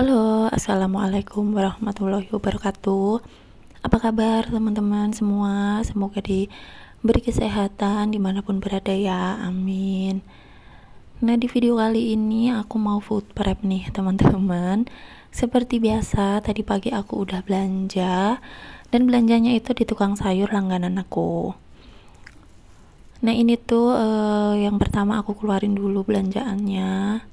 Halo, assalamualaikum warahmatullahi wabarakatuh. Apa kabar teman-teman semua? Semoga diberi kesehatan dimanapun berada ya, amin. Nah, di video kali ini aku mau food prep nih teman-teman. Seperti biasa, tadi pagi aku udah belanja, dan belanjanya itu di tukang sayur langganan aku. Nah, ini tuh yang pertama aku keluarin dulu belanjaannya.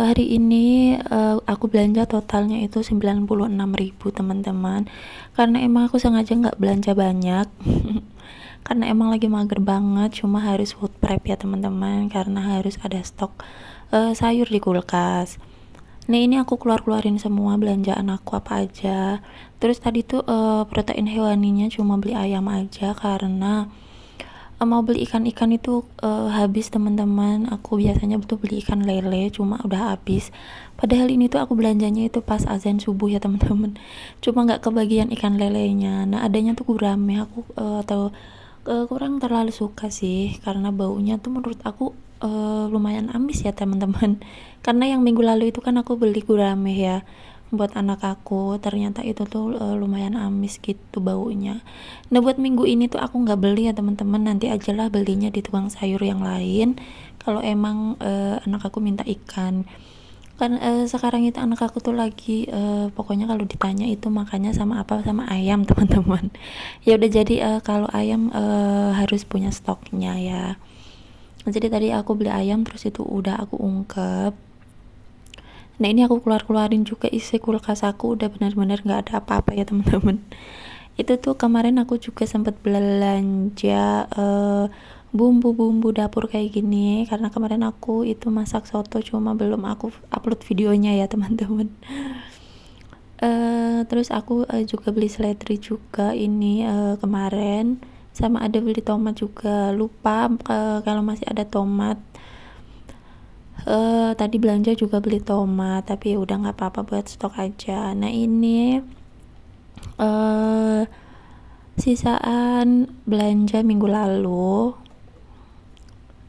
Hari ini aku belanja totalnya itu 96.000 teman-teman, karena emang aku sengaja nggak belanja banyak karena emang lagi mager banget, cuma harus food prep ya teman-teman, karena harus ada stok sayur di kulkas. Nah, ini aku keluarin semua belanjaan aku apa aja. Terus tadi tuh protein hewaninya cuma beli ayam aja, karena mau beli ikan itu habis teman-teman. Aku biasanya butuh beli ikan lele, cuma udah habis. Padahal ini tuh aku belanjanya itu pas azan subuh ya teman-teman. Cuma nggak kebagian ikan lelenya. Nah, adanya tuh gurame, aku kurang terlalu suka sih, karena baunya tuh menurut aku lumayan amis ya teman-teman. Karena yang minggu lalu itu kan aku beli gurame ya buat anak aku, ternyata itu tuh lumayan amis gitu baunya. Nah, buat minggu ini tuh aku nggak beli ya teman-teman, nanti ajalah belinya di tukang sayur yang lain kalau emang anak aku minta ikan. Kan sekarang itu anak aku tuh lagi pokoknya kalau ditanya itu makannya sama apa, sama ayam teman-teman. Ya udah, jadi kalau ayam harus punya stoknya ya. Jadi tadi aku beli ayam, terus itu udah aku ungkep. Nah, ini aku keluarin juga isi kulkas aku, udah benar-benar nggak ada apa-apa ya teman-teman. Itu tuh kemarin aku juga sempat belanja bumbu-bumbu dapur kayak gini, karena kemarin aku itu masak soto, cuma belum aku upload videonya ya teman-teman. Terus aku juga beli seledri juga ini kemarin, sama ada beli tomat juga, lupa kalau masih ada tomat. Tadi belanja juga beli tomat, tapi ya udah nggak apa-apa buat stok aja. Nah, ini sisaan belanja minggu lalu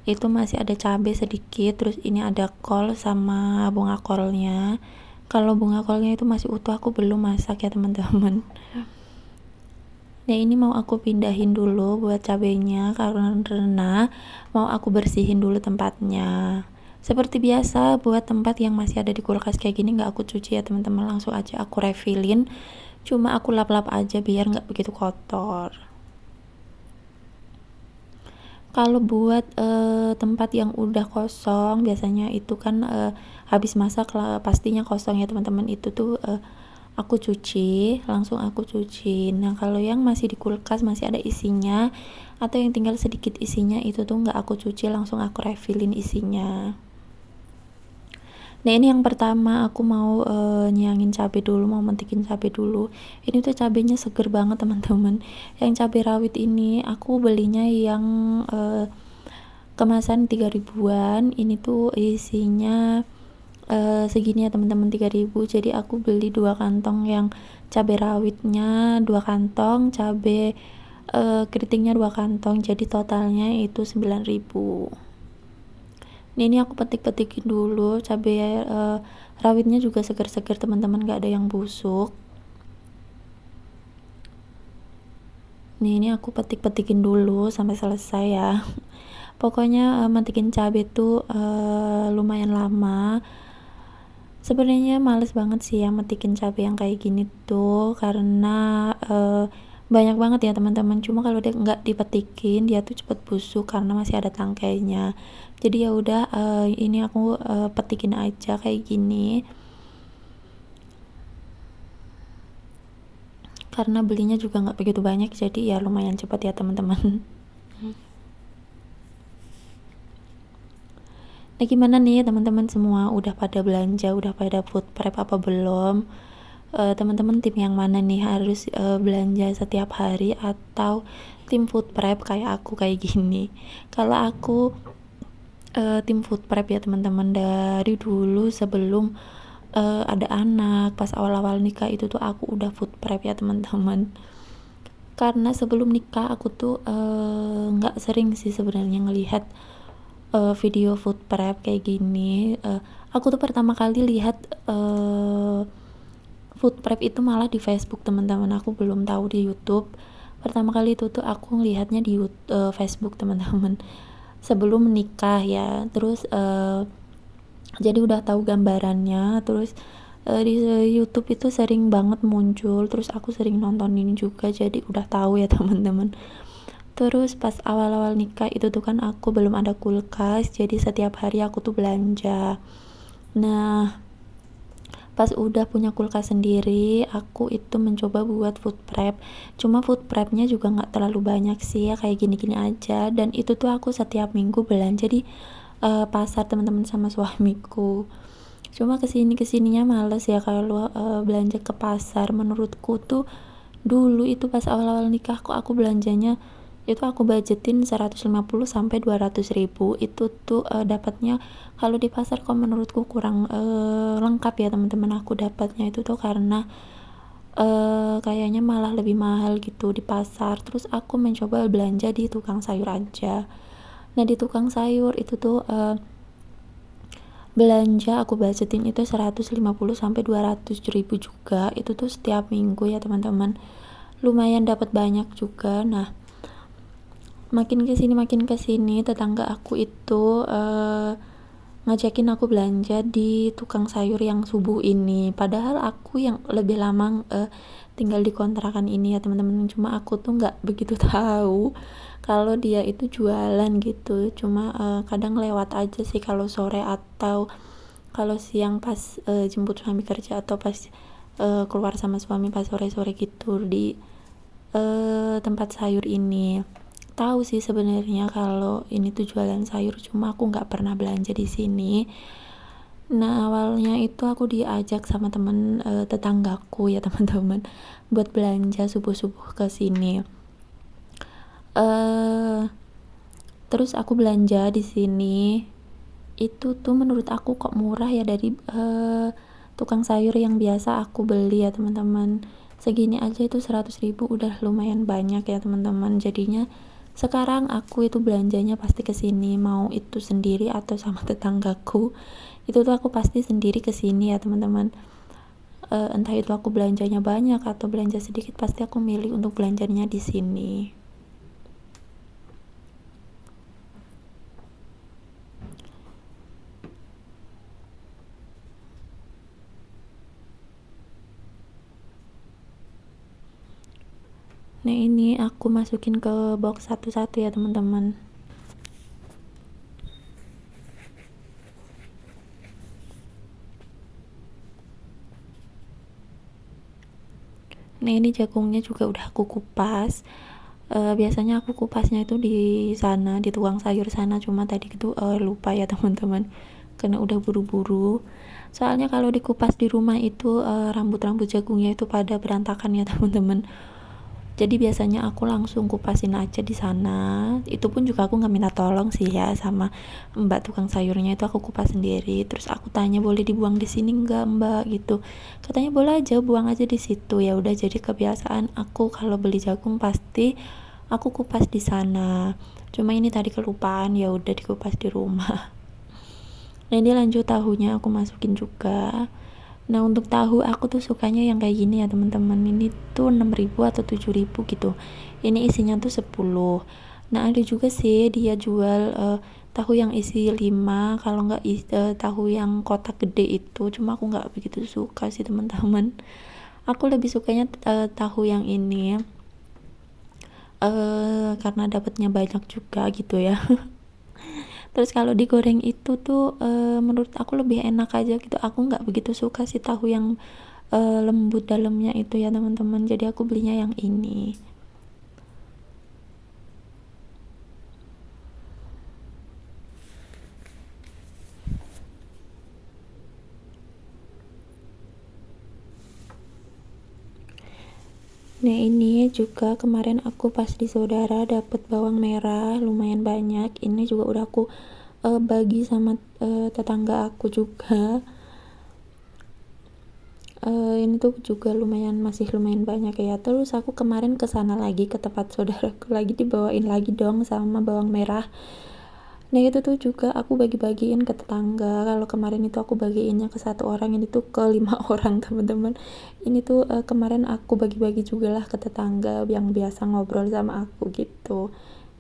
itu masih ada cabai sedikit, terus ini ada kol sama bunga kolnya. Kalau bunga kolnya itu masih utuh, aku belum masak ya teman-teman. Nah, ini mau aku pindahin dulu buat cabenya, karena mau aku bersihin dulu tempatnya. Seperti biasa, buat tempat yang masih ada di kulkas kayak gini nggak aku cuci ya teman-teman, langsung aja aku refillin. Cuma aku lap-lap aja biar nggak begitu kotor. Kalau buat tempat yang udah kosong, biasanya itu kan habis masak lah pastinya kosong ya teman-teman, itu tuh aku cuci, langsung aku cuci. Nah, kalau yang masih di kulkas masih ada isinya atau yang tinggal sedikit isinya, itu tuh nggak aku cuci, langsung aku refillin isinya. Nah, ini yang pertama aku mau nyiangin cabai dulu, mau mentikin cabai dulu. Ini tuh cabainya seger banget teman-teman. Yang cabai rawit ini aku belinya yang kemasan 3 ribuan. Ini tuh isinya segini ya teman-teman, 3.000. Jadi aku beli 2 kantong yang cabai rawitnya, 2 kantong cabai keritingnya, 2 kantong, jadi totalnya itu 9.000. Ini aku petik-petikin dulu cabai rawitnya, juga seger-seger teman-teman, gak ada yang busuk. Ini aku petik-petikin dulu sampai selesai ya. Pokoknya metikin cabai tuh lumayan lama. Sebenarnya males banget sih ya metikin cabai yang kayak gini tuh, karena banyak banget ya teman-teman. Cuma kalau dia nggak dipetikin, dia tuh cepet busuk karena masih ada tangkainya. Jadi ya udah, ini aku petikin aja kayak gini, karena belinya juga nggak begitu banyak, jadi ya lumayan cepat ya teman-teman. Nah, gimana nih teman-teman semua, udah pada belanja, udah pada food prep apa belum? Teman-teman tim yang mana nih, harus belanja setiap hari atau tim food prep kayak aku kayak gini? Kalau aku tim food prep ya teman-teman, dari dulu sebelum ada anak, pas awal-awal nikah itu tuh aku udah food prep ya teman-teman. Karena sebelum nikah aku tuh nggak sering sih sebenarnya ngelihat video food prep kayak gini. Aku tuh pertama kali lihat food prep itu malah di Facebook teman-teman, aku belum tahu di YouTube. Pertama kali itu tuh aku ngelihatnya di Facebook teman-teman, sebelum menikah ya. Terus jadi udah tahu gambarannya. Terus di YouTube itu sering banget muncul, terus aku sering nontonin juga, jadi udah tahu ya teman-teman. Terus pas awal-awal nikah itu tuh kan aku belum ada kulkas, jadi setiap hari aku tuh belanja. Nah, pas udah punya kulkas sendiri, aku itu mencoba buat food prep. Cuma food prepnya juga nggak terlalu banyak sih ya, kayak gini-gini aja. Dan itu tuh aku setiap minggu belanja di pasar teman-teman sama suamiku. Cuma kesininya males ya kalau belanja ke pasar. Menurutku tuh dulu itu pas awal-awal nikah aku belanjanya itu aku budgetin 150 sampai 200 ribu. Itu tuh dapatnya kalau di pasar kok menurutku kurang lengkap ya teman-teman. Aku dapatnya itu tuh karena kayaknya malah lebih mahal gitu di pasar. Terus aku mencoba belanja di tukang sayur aja. Nah, di tukang sayur itu tuh belanja aku budgetin itu 150 sampai 200 ribu juga. Itu tuh setiap minggu ya teman-teman, lumayan dapat banyak juga. Nah, makin kesini tetangga aku itu ngajakin aku belanja di tukang sayur yang subuh ini, padahal aku yang lebih lama tinggal di kontrakan ini ya teman-teman. Cuma aku tuh nggak begitu tahu kalau dia itu jualan gitu. Cuma kadang lewat aja sih kalau sore, atau kalau siang pas jemput suami kerja, atau pas keluar sama suami pas sore-sore gitu di tempat sayur ini. Tahu sih sebenarnya kalau ini tuh jualan sayur, cuma aku nggak pernah belanja di sini. Nah, awalnya itu aku diajak sama temen tetanggaku ya teman-teman buat belanja subuh-subuh ke sini. Terus aku belanja di sini itu tuh menurut aku kok murah ya dari tukang sayur yang biasa aku beli ya teman-teman. Segini aja itu 100 ribu udah lumayan banyak ya teman-teman. Jadinya sekarang aku itu belanjanya pasti kesini, mau itu sendiri atau sama tetanggaku. Itu tuh aku pasti sendiri kesini ya teman-teman. Entah itu aku belanjanya banyak atau belanja sedikit, pasti aku milih untuk belanjanya di sini. Nah, ini aku masukin ke box satu-satu ya teman-teman. Nah, ini jagungnya juga udah aku kupas. Biasanya aku kupasnya itu di sana, di tukang sayur sana, cuma tadi itu lupa ya teman-teman, karena udah buru-buru. Soalnya kalau dikupas di rumah itu rambut-rambut jagungnya itu pada berantakan ya teman-teman. Jadi biasanya aku langsung kupasin aja di sana. Itu pun juga aku nggak minta tolong sih ya sama mbak tukang sayurnya, itu aku kupas sendiri. Terus aku tanya boleh dibuang di sini nggak mbak gitu. Katanya boleh aja, buang aja di situ. Ya udah, jadi kebiasaan aku kalau beli jagung pasti aku kupas di sana. Cuma ini tadi kelupaan, ya udah dikupas di rumah. Nah, ini lanjut tahunya aku masukin juga. Nah, untuk tahu aku tuh sukanya yang kayak gini ya teman-teman. Ini tuh 6.000 atau 7.000 gitu. Ini isinya tuh 10. Nah, ada juga sih dia jual tahu yang isi 5, kalau nggak tahu yang kotak gede itu. Cuma aku nggak begitu suka sih teman-teman. Aku lebih sukanya tahu yang ini karena dapatnya banyak juga gitu ya. Terus kalau digoreng itu tuh menurut aku lebih enak aja gitu. Aku nggak begitu suka sih tahu yang lembut dalamnya itu ya teman-teman. Jadi aku belinya yang ini. Nah, ini juga kemarin aku pas di saudara dapet bawang merah lumayan banyak. Ini juga udah aku bagi sama tetangga aku juga. Ini tuh juga masih lumayan banyak ya. Terus aku kemarin kesana lagi ke tempat saudaraku lagi, dibawain lagi dong sama bawang merah. Nah itu tuh juga aku bagi-bagiin ke tetangga. Kalau kemarin itu aku bagiinnya ke satu orang, ini tuh ke 5 orang teman-teman. Ini tuh kemarin aku bagi-bagi juga lah ke tetangga yang biasa ngobrol sama aku gitu.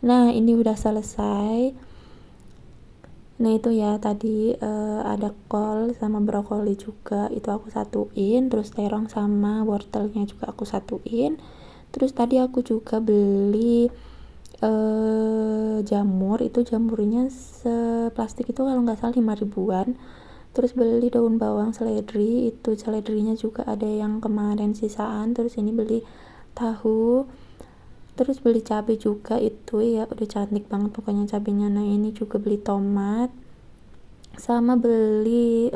Nah ini udah selesai. Nah itu ya tadi ada kol sama brokoli juga itu aku satuin, terus terong sama wortelnya juga aku satuin. Terus tadi aku juga beli jamur, itu jamurnya seplastik itu kalau nggak salah 5 ribuan. Terus beli daun bawang seledri, itu seledrinya juga ada yang kemarin sisaan. Terus ini beli tahu, terus beli cabai juga, itu ya udah cantik banget pokoknya cabenya. Nah ini juga beli tomat sama beli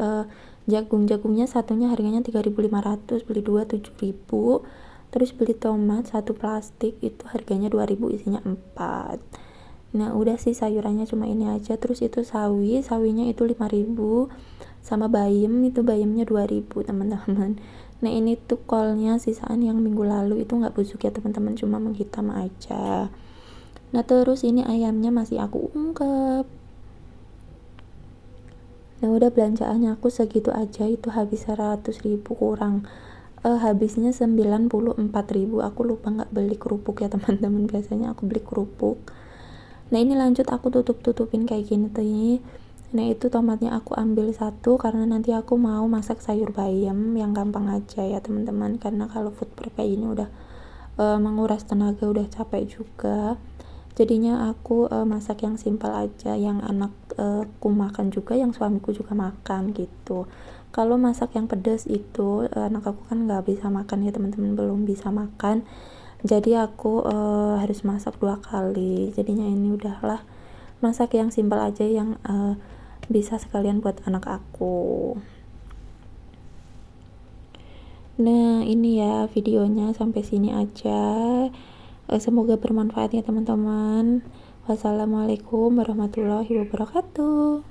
jagungnya satunya harganya 3.500, beli 2 7.000. Terus beli tomat satu plastik itu harganya 2.000, isinya 4. Nah udah sih sayurannya cuma ini aja. Terus itu sawinya itu 5.000, sama bayam itu bayamnya 2.000 teman-teman. Nah ini tuh kolnya sisaan yang minggu lalu itu nggak busuk ya teman-teman, cuma menghitam aja. Nah terus ini ayamnya masih aku ungkep. Nah udah belanjaannya aku segitu aja, itu habis 100.000 kurang habisnya 94.000. Aku lupa nggak beli kerupuk ya teman-teman, biasanya aku beli kerupuk. Nah ini lanjut aku tutupin kayak gini tuh ini. Nah itu tomatnya aku ambil satu karena nanti aku mau masak sayur bayam yang gampang aja ya teman-teman, karena kalau food prep kayak ini udah menguras tenaga, udah capek juga. Jadinya aku masak yang simpel aja, yang anakku makan juga, yang suamiku juga makan gitu. Kalau masak yang pedas itu anak aku kan nggak bisa makan ya teman-teman, belum bisa makan, jadi aku harus masak 2 kali. Jadinya ini udahlah masak yang simpel aja, yang bisa sekalian buat anak aku. Nah ini ya videonya sampai sini aja. Semoga bermanfaat ya teman-teman. Wassalamualaikum warahmatullahi wabarakatuh.